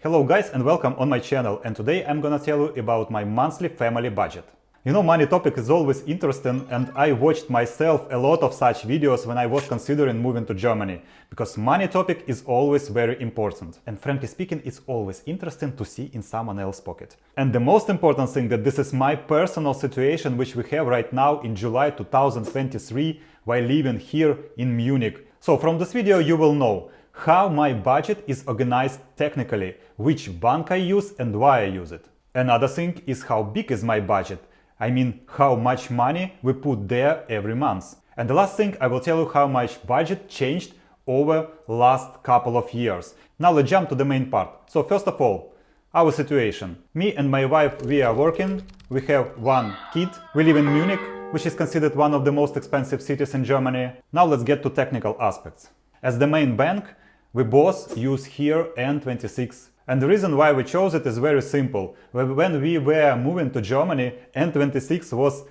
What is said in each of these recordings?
Hello guys and welcome on my channel, and today I'm gonna tell you about my monthly family budget. You know, money topic is always interesting, and I watched myself a lot of such videos when I was considering moving to Germany, because money topic is always very important. And frankly speaking, it's always interesting to see in someone else's pocket. And the most important thing that this is my personal situation which we have right now in July 2023 while living here in Munich. So from this video you will know how my budget is organized technically, which bank I use and why I use it. Another thing is how big is my budget. I mean, how much money we put there every month. And the last thing, I will tell you how much budget changed over last couple of years. Now let's jump to the main part. So first of all, our situation. Me and my wife, we are working. We have one kid. We live in Munich, which is considered one of the most expensive cities in Germany. Now let's get to technical aspects. As the main bank, we both use here N26. And the reason why we chose it is very simple. When we were moving to Germany, N26 was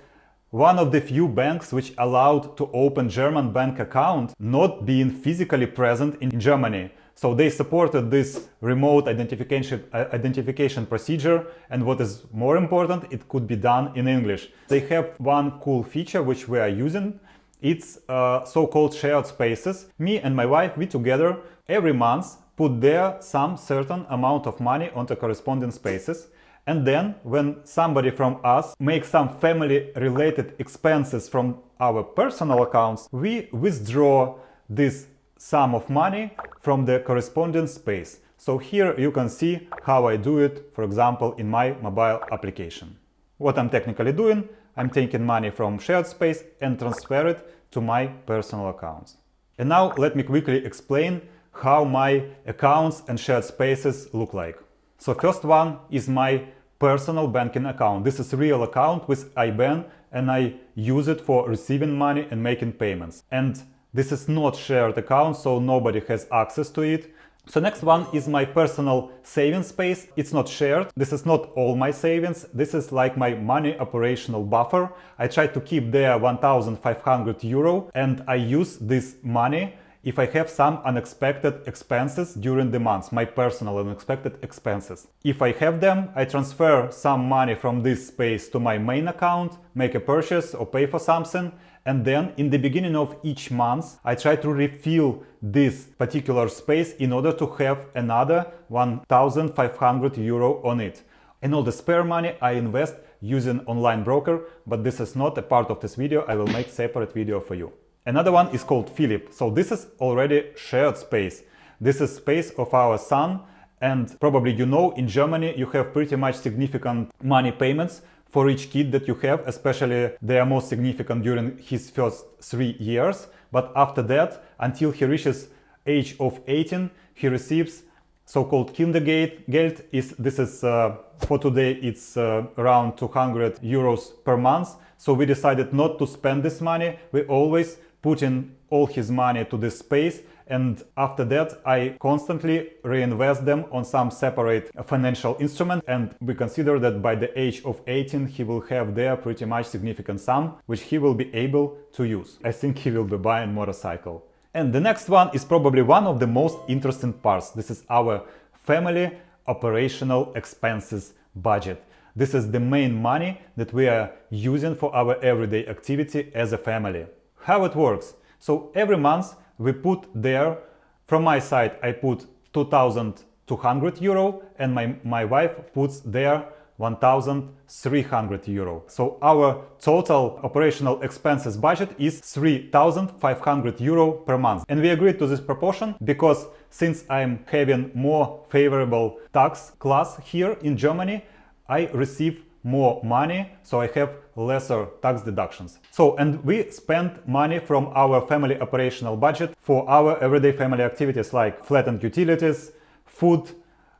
one of the few banks which allowed to open German bank account not being physically present in Germany. So they supported this remote identification procedure, and what is more important, it could be done in English. They have one cool feature which we are using. It's so-called shared spaces. Me and my wife, we together every month put there some certain amount of money onto corresponding spaces, and then when somebody from us makes some family related expenses from our personal accounts, we withdraw this sum of money from the corresponding space. So here you can see how I do it, for example, in my mobile application. What I'm technically doing, I'm taking money from shared space and transfer it to my personal accounts. And now let me quickly explain how my accounts and shared spaces look like. So first one is my personal banking account. This is a real account with IBAN, and I use it for receiving money and making payments. And this is not shared account, so nobody has access to it. So next one is my personal savings space. It's not shared. This is not all my savings. This is like my money operational buffer. I try to keep there 1,500 euro, and I use this money if I have some unexpected expenses during the month, my personal unexpected expenses. If I have them, I transfer some money from this space to my main account, make a purchase or pay for something, and then in the beginning of each month, I try to refill this particular space in order to have another 1,500 euro on it. And all the spare money I invest using online broker, but this is not a part of this video. I will make separate video for you. Another one is called Philip. So this is already shared space. This is space of our son, and probably you know, in Germany you have pretty much significant money payments for each kid that you have, especially they are most significant during his first 3 years. But after that, until he reaches age of 18, he receives so-called Kindergeld. This is for today it's around 200 euros per month. So we decided not to spend this money. We always put in all his money to this space, and after that I constantly reinvest them on some separate financial instrument, and we consider that by the age of 18 he will have there pretty much significant sum which he will be able to use. I think he will be buying motorcycle. And the next one is probably one of the most interesting parts. This is our family operational expenses budget. This is the main money that we are using for our everyday activity as a family. How it works? So every month we put there, from my side I put 2,200 euro, and my wife puts there 1,300 euro. So our total operational expenses budget is 3,500 euro per month. And we agreed to this proportion because since I'm having more favorable tax class here in Germany, I receive more money, so I have lesser tax deductions. So, and we spend money from our family operational budget for our everyday family activities like flattened utilities, food,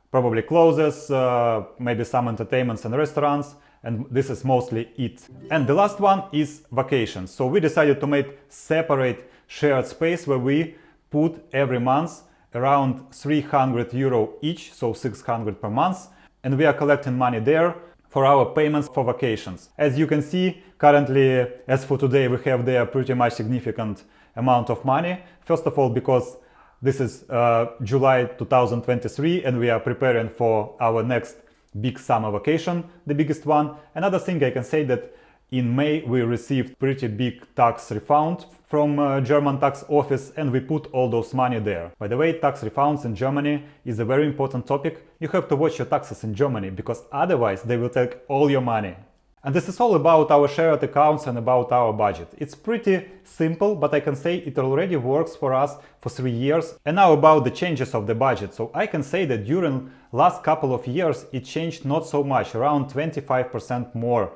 probably clothes, maybe some entertainments and restaurants, and this is mostly it. And the last one is vacations. So we decided to make separate shared space where we put every month around 300 euro each, so 600 per month, and we are collecting money there for our payments for vacations. As you can see, currently, as for today, we have there pretty much significant amount of money. First of all, because This is July 2023 and we are preparing for our next big summer vacation, the biggest one. Another thing I can say that in May we received pretty big tax refund from German tax office and we put all those money there. By the way, tax refunds in Germany is a very important topic. You have to watch your taxes in Germany because otherwise they will take all your money. And this is all about our shared accounts and about our budget. It's pretty simple, but I can say it already works for us for 3 years. And now about the changes of the budget. So I can say that during last couple of years it changed not so much, around 25% more.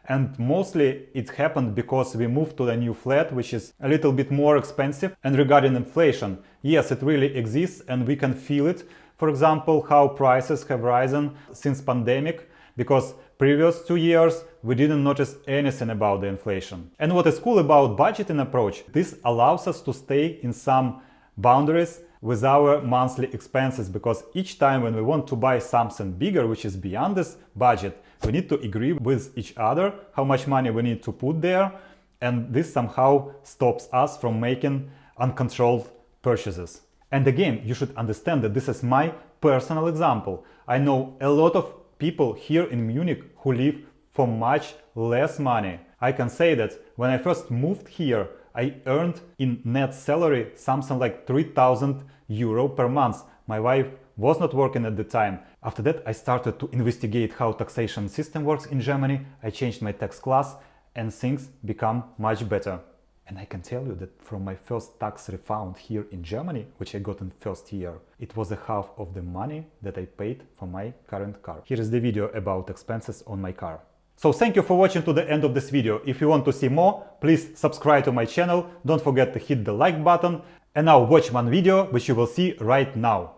And mostly it happened because we moved to the new flat, which is a little bit more expensive. And regarding inflation, yes, it really exists and we can feel it. For example, how prices have risen since pandemic, because previous 2 years we didn't notice anything about the inflation. And what is cool about budgeting approach, this allows us to stay in some boundaries with our monthly expenses, because each time when we want to buy something bigger which is beyond this budget, we need to agree with each other how much money we need to put there, and this somehow stops us from making uncontrolled purchases. And again, you should understand that this is my personal example. I know a lot of people here in Munich who live for much less money. I can say that when I first moved here, I earned in net salary something like 3,000 euro per month. My wife was not working at the time. After that, I started to investigate how taxation system works in Germany. I changed my tax class and things become much better. And I can tell you that from my first tax refund here in Germany, which I got in first year, it was a half of the money that I paid for my current car. Here is the video about expenses on my car. So thank you for watching to the end of this video. If you want to see more, please subscribe to my channel. Don't forget to hit the like button. And now watch one video which you will see right now.